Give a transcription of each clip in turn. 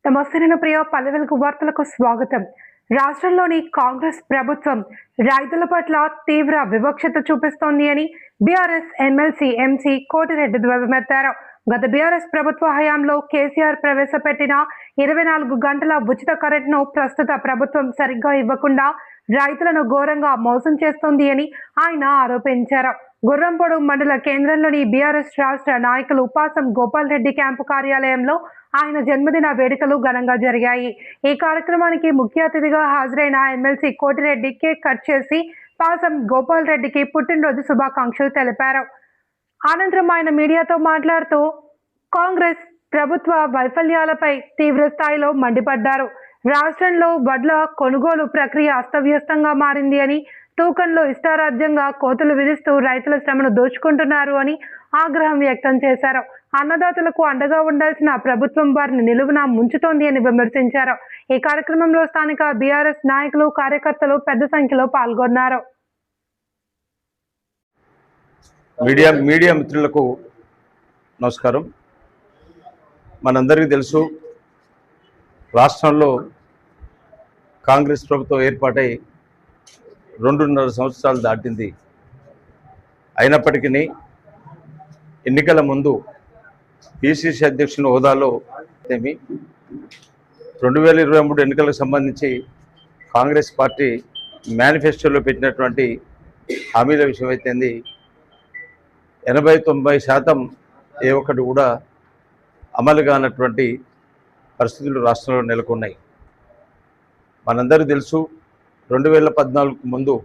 నమస్తే నేను ప్రియ పల్లెలకు వార్తలకు స్వాగతం. రాష్ట్రంలోని కాంగ్రెస్ ప్రభుత్వం రైతుల పట్ల తీవ్ర వివక్షత చూపిస్తోంది అని బీఆర్ఎస్ ఎమ్మెల్సీ ఎంసీ కోటిరెడ్డి ధ్వజమెత్తారు. గత బీఆర్ఎస్ ప్రభుత్వ హయాంలో కేసీఆర్ ప్రవేశపెట్టిన 24 గంటల ఉచిత కరెంట్ను ప్రస్తుత ప్రభుత్వం సరిగ్గా ఇవ్వకుండా రైతులను ఘోరంగా మోసం చేస్తోంది అని ఆయన ఆరోపించారు. గుర్రంపొడు మండల కేంద్రంలోని బీఆర్ఎస్ రాష్ట్ర నాయకులు ఉపాసం గోపాల్ రెడ్డి క్యాంపు కార్యాలయంలో ఆయన జన్మదిన వేడుకలు ఘనంగా జరిగాయి. ఈ కార్యక్రమానికి ముఖ్య అతిథిగా హాజరైన ఎమ్మెల్సీ కోటిరెడ్డి కేక్ కట్ చేసి పాసం గోపాల్ రెడ్డికి పుట్టినరోజు శుభాకాంక్షలు తెలిపారు. అనంతరం ఆయన మీడియాతో మాట్లాడుతూ కాంగ్రెస్ ప్రభుత్వ వైఫల్యాలపై తీవ్ర స్థాయిలో మండిపడ్డారు. రాష్ట్రంలో వడ్ల కొనుగోలు ప్రక్రియ అస్తవ్యస్తంగా మారింది అని, తూకంలో ఇష్టారాజ్యంగా కోతలు విధిస్తూ రైతుల శ్రమను దోచుకుంటున్నారు అని ఆగ్రహం వ్యక్తం చేశారు. అన్నదాతలకు అండగా ఉండాల్సిన ప్రభుత్వం వారిని నిలువున ముంచుతోంది అని విమర్శించారు. ఈ కార్యక్రమంలో స్థానిక బీఆర్ఎస్ నాయకులు, కార్యకర్తలు పెద్ద సంఖ్యలో పాల్గొన్నారు. మీడియా మిత్రులకు నమస్కారం. మనందరికీ తెలుసు, రాష్ట్రంలో కాంగ్రెస్ ప్రభుత్వం ఏర్పాటై 2.5 సంవత్సరాలు దాటింది. అయినప్పటికీ ఎన్నికల ముందు పిసిసి అధ్యక్షుని హోదాలో 2023 ఎన్నికలకు సంబంధించి కాంగ్రెస్ పార్టీ మేనిఫెస్టోలో పెట్టినటువంటి హామీల విషయం అయితేంది 80-90% ఏ ఒక్కటి కూడా అమలు కానటువంటి పరిస్థితులు రాష్ట్రంలో నెలకొన్నాయి. మనందరూ తెలుసు, 2014 ముందు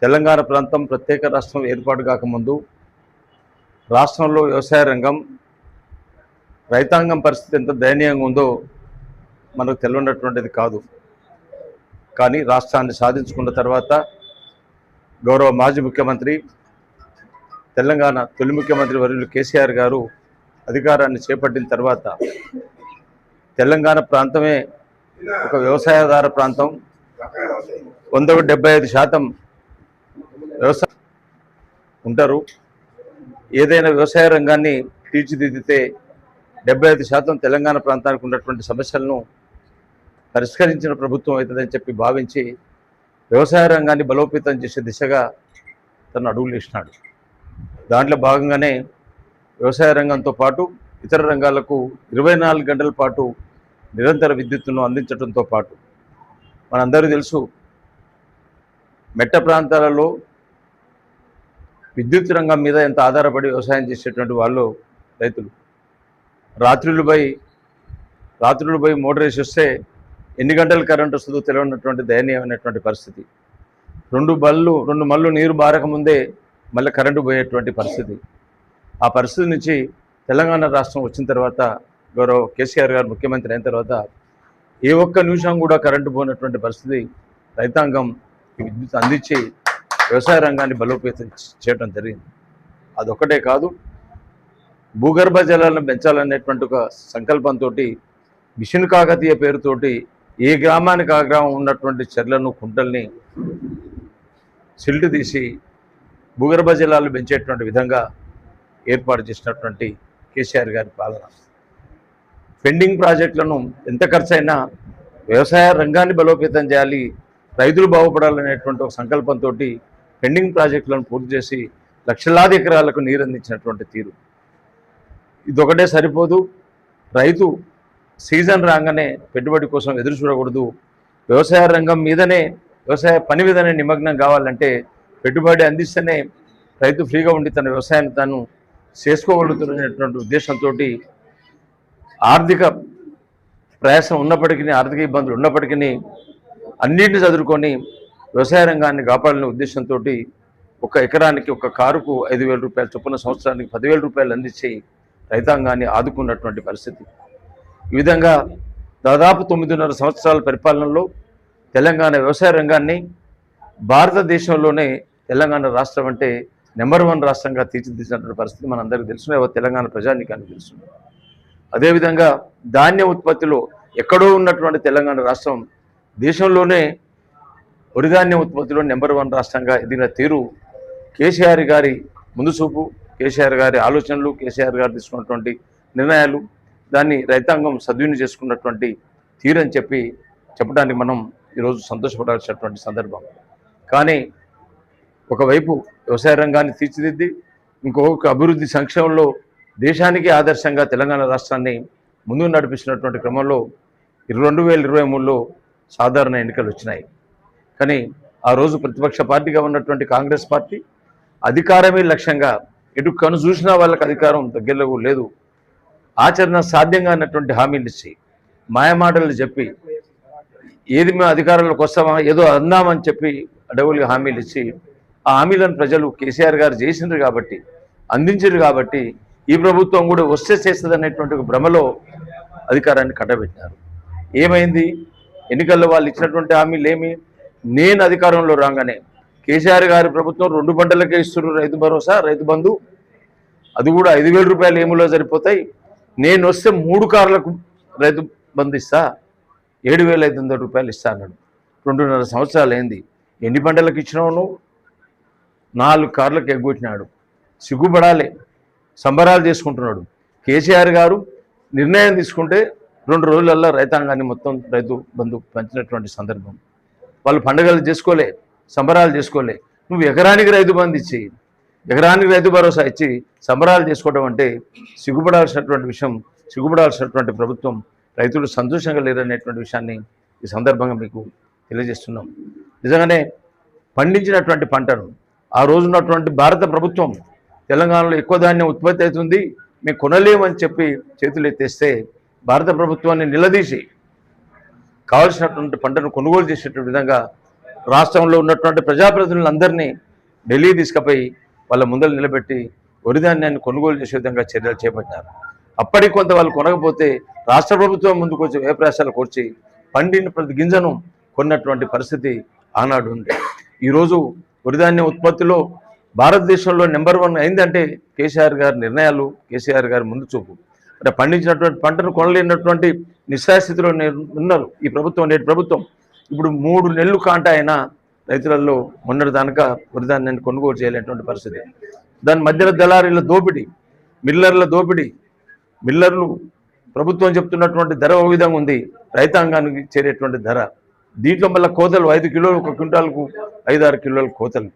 తెలంగాణ ప్రాంతం ప్రత్యేక రాష్ట్రం ఏర్పాటు కాకముందు రాష్ట్రంలో వ్యవసాయ రంగం, రైతాంగం పరిస్థితి ఎంత దయనీయంగా ఉందో మనకు తెలియనటువంటిది కాదు. కానీ రాష్ట్రాన్ని సాధించుకున్న తర్వాత గౌరవ మాజీ ముఖ్యమంత్రి, తెలంగాణ తొలి ముఖ్యమంత్రి వర్యులు కేసీఆర్ గారు అధికారాన్ని చేపట్టిన తర్వాత తెలంగాణ ప్రాంతమే ఒక వ్యవసాయాధార ప్రాంతం. 175% వ్యవసాయం ఉంటారు. ఏదైనా వ్యవసాయ రంగాన్ని తీర్చిదిద్దితే 75% తెలంగాణ ప్రాంతానికి ఉన్నటువంటి సమస్యలను పరిష్కరించిన ప్రభుత్వం అవుతుందని చెప్పి భావించి వ్యవసాయ రంగాన్ని బలోపేతం చేసే దిశగా తను అడుగులు వేసినాడు. దాంట్లో భాగంగానే వ్యవసాయ రంగంతో పాటు ఇతర రంగాలకు 24 గంటల పాటు నిరంతర విద్యుత్తును అందించడంతో పాటు, మనందరూ తెలుసు, మెట్ట ప్రాంతాలలో విద్యుత్ రంగం మీద ఎంత ఆధారపడి వ్యవసాయం చేసేటువంటి వాళ్ళు రైతులు రాత్రులు పోయి మోటార్ వేసి వస్తే ఎన్ని గంటలు కరెంట్ వస్తుందో తెలియనటువంటి దయనీయమైనటువంటి పరిస్థితి. 2 మళ్ళు నీరు బారకముందే మళ్ళీ కరెంటు పోయేటువంటి పరిస్థితి. ఆ పరిస్థితి నుంచి తెలంగాణ రాష్ట్రం వచ్చిన తర్వాత, గౌరవ కేసీఆర్ గారు ముఖ్యమంత్రి అయిన తర్వాత ఏ ఒక్క నిమిషం కూడా కరెంటు పోయినటువంటి పరిస్థితి రైతాంగం విద్యుత్ అందించి వ్యవసాయ రంగాన్ని బలోపేతం చేయడం జరిగింది. అదొక్కటే కాదు, భూగర్భ జలాలను పెంచాలనేటువంటి ఒక సంకల్పంతో మిషన్ కాకతీయ పేరుతోటి ఏ గ్రామానికి ఆ గ్రామం ఉన్నటువంటి చెర్లను, కుంటల్ని సిల్ట్ తీసి భూగర్భ జలాలు పెంచేటువంటి విధంగా ఏర్పాటు చేసినటువంటి కేసీఆర్ గారి పాలన, పెండింగ్ ప్రాజెక్టులను ఎంత ఖర్చైనా వ్యవసాయ రంగాన్ని బలోపేతం చేయాలి, రైతులు బాగుపడాలనేటువంటి ఒక సంకల్పంతో పెండింగ్ ప్రాజెక్టులను పూర్తి చేసి లక్షలాది ఎకరాలకు నీరు అందించినటువంటి తీరు. ఇదొకటే సరిపోదు. రైతు సీజన్ రాగానే పెట్టుబడి కోసం ఎదురు చూడకూడదు. వ్యవసాయ రంగం మీదనే, వ్యవసాయ పని మీదనే నిమగ్నం కావాలంటే పెట్టుబడి అందిస్తేనే రైతు ఫ్రీగా ఉండి తన వ్యవసాయాన్ని తాను చేసుకోగలుగుతున్నటువంటి ఉద్దేశంతో ఆర్థిక ప్రయాసం ఉన్నప్పటికీ, ఆర్థిక ఇబ్బందులు ఉన్నప్పటికీ అన్నింటినీ చదువుకొని వ్యవసాయ రంగాన్ని కాపాడాలనే ఉద్దేశంతో ఒక ఎకరానికి, ఒక కారుకు 5,000 రూపాయలు చొప్పున సంవత్సరానికి 10,000 రూపాయలు అందించి రైతాంగాన్ని ఆదుకున్నటువంటి పరిస్థితి. ఈ విధంగా దాదాపు 9.5 సంవత్సరాల పరిపాలనలో తెలంగాణ వ్యవసాయ రంగాన్ని భారతదేశంలోనే తెలంగాణ రాష్ట్రం అంటే నెంబర్ 1 రాష్ట్రంగా తీర్చిదిద్దినటువంటి పరిస్థితి మనందరికీ తెలుసు, తెలంగాణ ప్రజానీకానికి తెలుసు. అదేవిధంగా ధాన్య ఉత్పత్తిలో ఎక్కడో ఉన్నటువంటి తెలంగాణ రాష్ట్రం దేశంలోనే వరిధాన్య ఉత్పత్తిలో నెంబర్ 1 రాష్ట్రంగా ఎదిగిన తీరు కేసీఆర్ గారి ముందు చూపు, కేసీఆర్ గారి ఆలోచనలు, కేసీఆర్ గారు తీసుకున్నటువంటి నిర్ణయాలు దాన్ని రైతాంగం సద్వినియోగం చేసుకున్నటువంటి తీరని చెప్పడానికి మనం ఈరోజు సంతోషపడాల్సినటువంటి సందర్భం. కానీ ఒకవైపు వ్యవసాయ రంగాన్ని తీర్చిదిద్ది ఇంకొక అభివృద్ధి సంక్షేమంలో దేశానికి ఆదర్శంగా తెలంగాణ రాష్ట్రాన్ని ముందుకు నడిపిస్తున్నటువంటి క్రమంలో 2023లో సాధారణ ఎన్నికలు వచ్చినాయి. కానీ ఆ రోజు ప్రతిపక్ష పార్టీగా ఉన్నటువంటి కాంగ్రెస్ పార్టీ అధికారమే లక్ష్యంగా ఎటు కను చూసినా వాళ్ళకి అధికారం దగ్గరలో లేదు, ఆచరణ సాధ్యంగా అన్నటువంటి హామీలు ఇచ్చి మాయమాటలు చెప్పి ఏది మేము అధికారంలోకి వస్తామా ఏదో అందామని చెప్పి అడవులు హామీలు ఇచ్చి ఆ హామీలను ప్రజలు కేసీఆర్ గారు చేసినారు కాబట్టి అందించారు కాబట్టి ఈ ప్రభుత్వం కూడా వస్తే చేస్తుంది అనేటువంటి ఒక భ్రమలో అధికారాన్ని కట్టబెట్టినారు. ఏమైంది? ఎన్నికల్లో వాళ్ళు ఇచ్చినటువంటి హామీలు ఏమి? నేను అధికారంలో రాగానే కేసీఆర్ గారి ప్రభుత్వం 2 పంటలకే ఇస్తున్నారు రైతు భరోసా, రైతు బంధు, అది కూడా 5,000 రూపాయలు ఏములో సరిపోతాయి. నేను వస్తే 3 కార్లకు రైతు బంధు ఇస్తా, 7,500 రూపాయలు ఇస్తా అన్నాడు. 2.5 సంవత్సరాలు అయింది. ఎన్ని పంటలకు ఇచ్చినావు నువ్వు? 4 కార్లకు ఎగ్గొట్టినాడు. సిగ్గుపడాలి. సంబరాలు చేసుకుంటున్నాడు. కేసీఆర్ గారు నిర్ణయం తీసుకుంటే 2 రోజులల్లో రైతాంగాన్ని మొత్తం రైతు బంధు పంచినటువంటి సందర్భం. వాళ్ళు పండుగలు చేసుకోలే, సంబరాలు చేసుకోలే. నువ్వు ఎకరానికి రైతు బంధు ఇచ్చి ఎకరానికి రైతు భరోసా ఇచ్చి సంబరాలు చేసుకోవడం అంటే సిగ్గుపడాల్సినటువంటి విషయం. సిగ్గుపడాల్సినటువంటి ప్రభుత్వం. రైతులు సంతోషంగా లేరనేటువంటి విషయాన్ని ఈ సందర్భంగా మీకు తెలియజేస్తున్నాం. నిజంగానే పండించినటువంటి పంటను ఆ రోజున్నటువంటి భారత ప్రభుత్వం తెలంగాణలో ఎక్కువ ధాన్యం ఉత్పత్తి అవుతుంది, మేము కొనలేమని చెప్పి చేతులు ఎత్తేస్తే భారత ప్రభుత్వాన్ని నిలదీసి కావాల్సినటువంటి పంటను కొనుగోలు చేసేటువంటి విధంగా రాష్ట్రంలో ఉన్నటువంటి ప్రజాప్రతినిధులందరినీ ఢిల్లీ తీసుకుపోయి వాళ్ళ ముందర నిలబెట్టి వరి ధాన్యాన్ని కొనుగోలు చేసే విధంగా చర్యలు చేపట్టారు. అప్పటికి కొంత వాళ్ళు కొనకపోతే రాష్ట్ర ప్రభుత్వం ముందుకు వచ్చి వ్యయప్రయాసాలు కూర్చి పండిన ప్రతి గింజను కొన్నటువంటి పరిస్థితి ఆనాడు ఉంది. ఈరోజు వరిధాన్యం ఉత్పత్తిలో భారతదేశంలో నెంబర్ 1 అయిందంటే కేసీఆర్ గారి నిర్ణయాలు, కేసీఆర్ గారి ముందు చూపు. అంటే పండించినటువంటి పంటను కొనలేనటువంటి నిస్సహాయ స్థితిలో ఉన్నారు ఈ ప్రభుత్వం. నేటి ప్రభుత్వం ఇప్పుడు 3 నెలలు కాంట అయినా రైతులలో మొన్నటి దానిక వరిధాన్యాన్ని కొనుగోలు చేయలేనటువంటి పరిస్థితి. దాని మధ్యలో దళారీల దోపిడీ, మిల్లర్ల దోపిడీ. మిల్లర్లు ప్రభుత్వం చెప్తున్నటువంటి ధర ఓ విధంగా ఉంది, రైతాంగానికి చేరేటువంటి ధర. దీంట్లో మళ్ళీ కోతలు 5 కిలోలు, 1 క్వింటాల్కు 5-6 కిలోల కోతలు.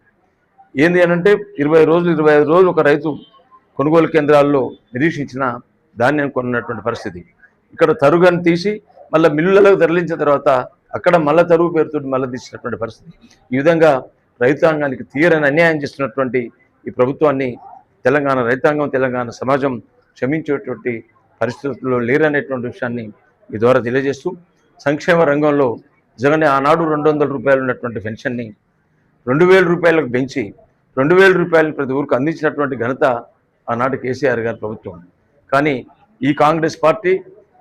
ఏంది అనంటే 25 రోజులు ఒక రైతు కొనుగోలు కేంద్రాల్లో నిరీక్షించిన ధాన్యం కొన్నటువంటి పరిస్థితి. ఇక్కడ తరుగుని తీసి మళ్ళీ మిల్లులకు తరలించిన తర్వాత అక్కడ మళ్ళీ తరుగు పేరుతో మళ్ళీ తీసినటువంటి పరిస్థితి. ఈ విధంగా రైతాంగానికి తీరని అన్యాయం చేస్తున్నటువంటి ఈ ప్రభుత్వాన్ని తెలంగాణ రైతాంగం, తెలంగాణ సమాజం క్షమించేటువంటి పరిస్థితుల్లో లేరనేటువంటి విషయాన్ని ఈ ద్వారా తెలియజేస్తూ, సంక్షేమ రంగంలో నిజంగానే ఆనాడు 200 రూపాయలు ఉన్నటువంటి పెన్షన్ని 2,000 రూపాయలకు పెంచి 2,000 రూపాయలు ప్రతి ఊరికి అందించినటువంటి ఘనత ఆనాడు కేసీఆర్ గారి ప్రభుత్వం. కానీ ఈ కాంగ్రెస్ పార్టీ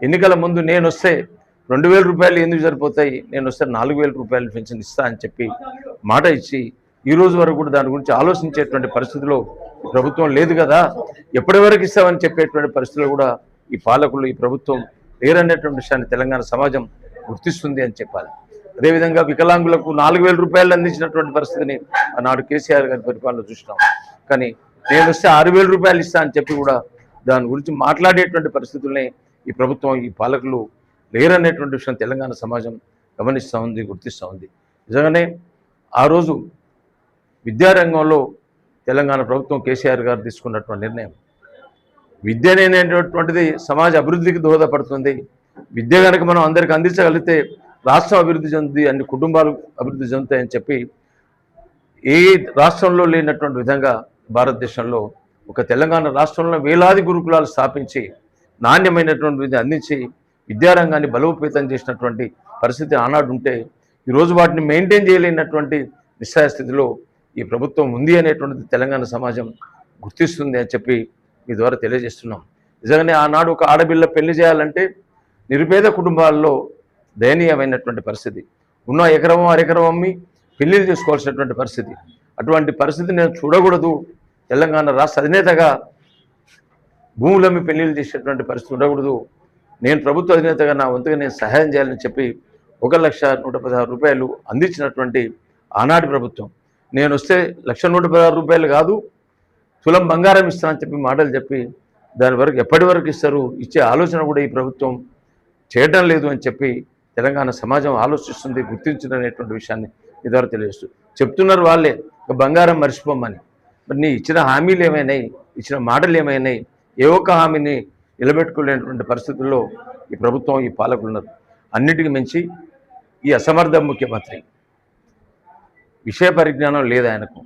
ఎన్నికల ముందు నేను వస్తే 2,000 రూపాయలు ఎందుకు సరిపోతాయి, నేను వస్తే 4,000 రూపాయలు పెన్షన్ ఇస్తా అని చెప్పి మాట ఇచ్చి ఈ రోజు వరకు కూడా దాని గురించి ఆలోచించేటువంటి పరిస్థితిలో ప్రభుత్వం లేదు కదా. ఎప్పటి వరకు ఇస్తామని చెప్పేటువంటి పరిస్థితులు కూడా ఈ పాలకులు, ఈ ప్రభుత్వం లేరనేటువంటి విషయాన్ని తెలంగాణ సమాజం గుర్తిస్తుంది అని చెప్పాలి. అదేవిధంగా వికలాంగులకు 4,000 రూపాయలు అందించినటువంటి పరిస్థితిని ఆనాడు కేసీఆర్ గారి పరిపాలన చూసినాం. కానీ నేను వస్తే 6,000 రూపాయలు ఇస్తా అని చెప్పి కూడా దాని గురించి మాట్లాడేటువంటి పరిస్థితుల్ని ఈ ప్రభుత్వం, ఈ పాలకులు లేరనేటువంటి విషయం తెలంగాణ సమాజం గమనిస్తూ ఉంది, గుర్తిస్తూ ఉంది. నిజంగానే ఆ రోజు విద్యారంగంలో తెలంగాణ ప్రభుత్వం, కేసీఆర్ గారు తీసుకున్నటువంటి నిర్ణయం, విద్య అనేటువంటిది సమాజ అభివృద్ధికి దోహదపడుతుంది. విద్య కనుక మనం అందరికీ అందించగలిగితే రాష్ట్రం అభివృద్ధి చెందుతుంది, అన్ని కుటుంబాలు అభివృద్ధి చెందుతాయని చెప్పి ఏ రాష్ట్రంలో లేనటువంటి విధంగా భారతదేశంలో ఒక తెలంగాణ రాష్ట్రంలో వేలాది గురుకులాలు స్థాపించి నాణ్యమైనటువంటి విద్య అందించి విద్యారంగాన్ని బలోపేతం చేసినటువంటి పరిస్థితి ఆనాడు ఉంటే ఈరోజు వాటిని మెయింటైన్ చేయలేనటువంటి నిస్సహాయ స్థితిలో ఈ ప్రభుత్వం ఉంది అనేటువంటిది తెలంగాణ సమాజం గుర్తిస్తుంది అని చెప్పి మీ ద్వారా తెలియజేస్తున్నాం. నిజంగానే ఆనాడు ఒక ఆడపిల్ల పెళ్లి చేయాలంటే నిరుపేద కుటుంబాల్లో దయనీయమైనటువంటి పరిస్థితి. ఉన్న ఎకరం అరెకరం అమ్మి పెళ్లిళ్ళు చేసుకోవాల్సినటువంటి పరిస్థితి. అటువంటి పరిస్థితి నేను చూడకూడదు. తెలంగాణ రాష్ట్ర అధినేతగా భూములమ్మి పెళ్లిళ్ళు చేసేటువంటి పరిస్థితి ఉండకూడదు. నేను ప్రభుత్వ అధినేతగా నా వంతుగా నేను సహాయం చేయాలని చెప్పి 1,116 రూపాయలు అందించినటువంటి ఆనాటి ప్రభుత్వం. నేను వస్తే 1,116 రూపాయలు కాదు, తులం బంగారం ఇస్తానని చెప్పి మాటలు చెప్పి దాని వరకు ఎప్పటి వరకు ఇస్తారు, ఇచ్చే ఆలోచన కూడా ఈ ప్రభుత్వం చేయడం లేదు అని చెప్పి తెలంగాణ సమాజం ఆలోచిస్తుంది, గుర్తించిందనేటువంటి విషయాన్ని మీ ద్వారా తెలియజేస్తూ చెప్తున్నారు వాళ్ళే ఇక బంగారం మర్చిపోమని. మరి నీ ఇచ్చిన హామీలు ఏమైనాయి, ఇచ్చిన మాటలు ఏమైనాయి? ఏ ఒక్క హామీని నిలబెట్టుకోలేనటువంటి పరిస్థితుల్లో ఈ ప్రభుత్వం, ఈ పాలకులు ఉన్నారు. అన్నిటికీ మించి ఈ అసమర్థ ముఖ్యమంత్రి, విషయ పరిజ్ఞానం లేదు ఆయనకు,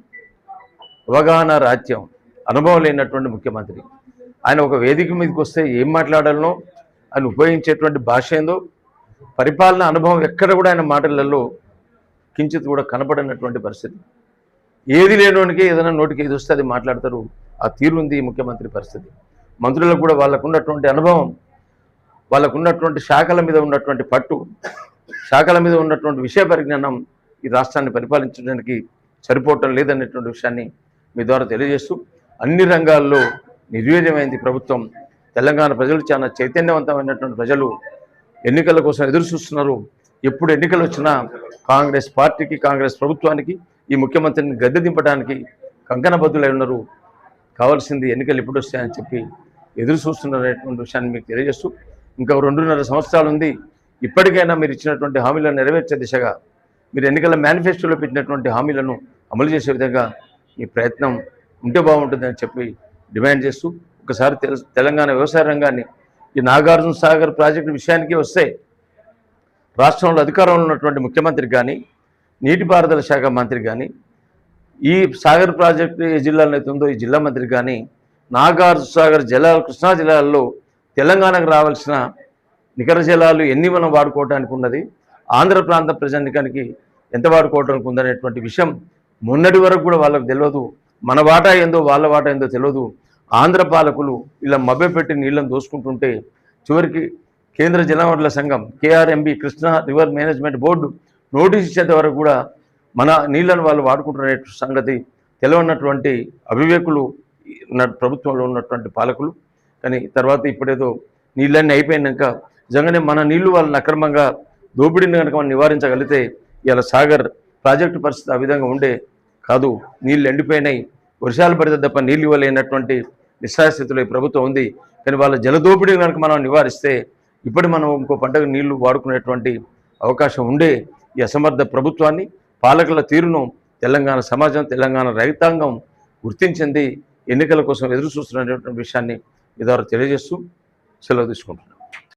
అవగాహన రాజ్యం, అనుభవం లేనటువంటి ముఖ్యమంత్రి. ఆయన ఒక వేదిక మీదకి వస్తే ఏం మాట్లాడాలనో, ఆయన ఉపయోగించేటువంటి భాష ఏందో, పరిపాలన అనుభవం ఎక్కడ కూడా ఆయన మాటలలో కించిత్ కూడా కనపడినటువంటి పరిస్థితి. ఏది లేనోనికి ఏదైనా నోటికి ఏది వస్తే అది మాట్లాడతారు. ఆ తీరు ఉంది ఈ ముఖ్యమంత్రి పరిస్థితి. మంత్రులకు కూడా వాళ్ళకున్నటువంటి అనుభవం, వాళ్ళకున్నటువంటి శాఖల మీద ఉన్నటువంటి పట్టు, శాఖల మీద ఉన్నటువంటి విషయ పరిజ్ఞానం ఈ రాష్ట్రాన్ని పరిపాలించడానికి సరిపోవటం లేదనేటువంటి విషయాన్ని మీ ద్వారా తెలియజేస్తూ, అన్ని రంగాల్లో నిర్వీర్యమైంది ప్రభుత్వం. తెలంగాణ ప్రజలు చాలా చైతన్యవంతమైనటువంటి ప్రజలు ఎన్నికల కోసం ఎదురు చూస్తున్నారు. ఎప్పుడు ఎన్నికలు వచ్చినా కాంగ్రెస్ పార్టీకి, కాంగ్రెస్ ప్రభుత్వానికి, ఈ ముఖ్యమంత్రిని గద్దె దింపడానికి కంకణబద్దులై ఉన్నారు. కావాల్సింది ఎన్నికలు ఎప్పుడు వస్తాయని చెప్పి ఎదురు చూస్తున్నారనేటువంటి విషయాన్ని మీకు తెలియజేస్తూ, ఇంకా 2.5 సంవత్సరాలు ఉంది. ఇప్పటికైనా మీరు ఇచ్చినటువంటి హామీలను నెరవేర్చే దిశగా, మీరు ఎన్నికల మేనిఫెస్టోలో పెట్టినటువంటి హామీలను అమలు చేసే విధంగా ఈ ప్రయత్నం ఉంటే బాగుంటుందని చెప్పి డిమాండ్ చేస్తూ, ఒకసారి తెలంగాణ వ్యవసాయ రంగాన్ని, ఈ నాగార్జున సాగర్ ప్రాజెక్టు విషయానికి వస్తే, రాష్ట్రంలో అధికారంలో ఉన్నటువంటి ముఖ్యమంత్రి కానీ, నీటిపారుదల శాఖ మంత్రి కానీ, ఈ సాగర్ ప్రాజెక్టు ఏ జిల్లాలో అయితే ఉందో ఈ జిల్లా మంత్రి కానీ, నాగార్జున సాగర్ జలాలు, కృష్ణా జిల్లాల్లో తెలంగాణకు రావాల్సిన నికర జలాలు ఎన్ని మనం వాడుకోవడానికి ఉన్నది, ఆంధ్ర ప్రాంత ప్రజానికానికి ఎంత వాడుకోవడానికి ఉందనేటువంటి విషయం మొన్నటి వరకు కూడా వాళ్ళకు తెలియదు. మన వాటా ఏందో, వాళ్ళ వాటా ఏందో తెలియదు. ఆంధ్ర పాలకులు ఇలా మభ్యపెట్టి నీళ్లను దోసుకుంటుంటే, చివరికి కేంద్ర జలవనరుల సంఘం KRMB, Krishna river management board notice ఇచ్చేంత వరకు కూడా మన నీళ్లను వాళ్ళు వాడుకుంటున్న సంగతి తెలియనటువంటి అవివేకులు ప్రభుత్వంలో ఉన్నటువంటి పాలకులు. కానీ తర్వాత ఇప్పుడేదో నీళ్ళన్నీ అయిపోయినాక నిజంగానే మన నీళ్లు వాళ్ళని అక్రమంగా దోపిడీని కనుక మనం నివారించగలిగితే ఇలా సాగర్ ప్రాజెక్టు పరిస్థితి ఆ విధంగా ఉండే కాదు. నీళ్ళు ఎండిపోయినాయి, వర్షాలు పడితే తప్ప నీళ్ళు ఇవ్వలేనటువంటి నిస్సాయస్థితిలో ఈ ప్రభుత్వం ఉంది. కానీ వాళ్ళ జలదోపిడీని కనుక మనం నివారిస్తే ఇప్పుడు మనం ఇంకో పంటకు నీళ్లు వాడుకునేటువంటి అవకాశం ఉండే ఈ అసమర్థ ప్రభుత్వాన్ని, పాలకుల తీరును తెలంగాణ సమాజం, తెలంగాణ రైతాంగం గుర్తించింది. ఎన్నికల కోసం ఎదురు చూస్తున్నటువంటి విషయాన్ని మీ ద్వారా తెలియజేస్తూ సెలవు తీసుకుంటున్నాను.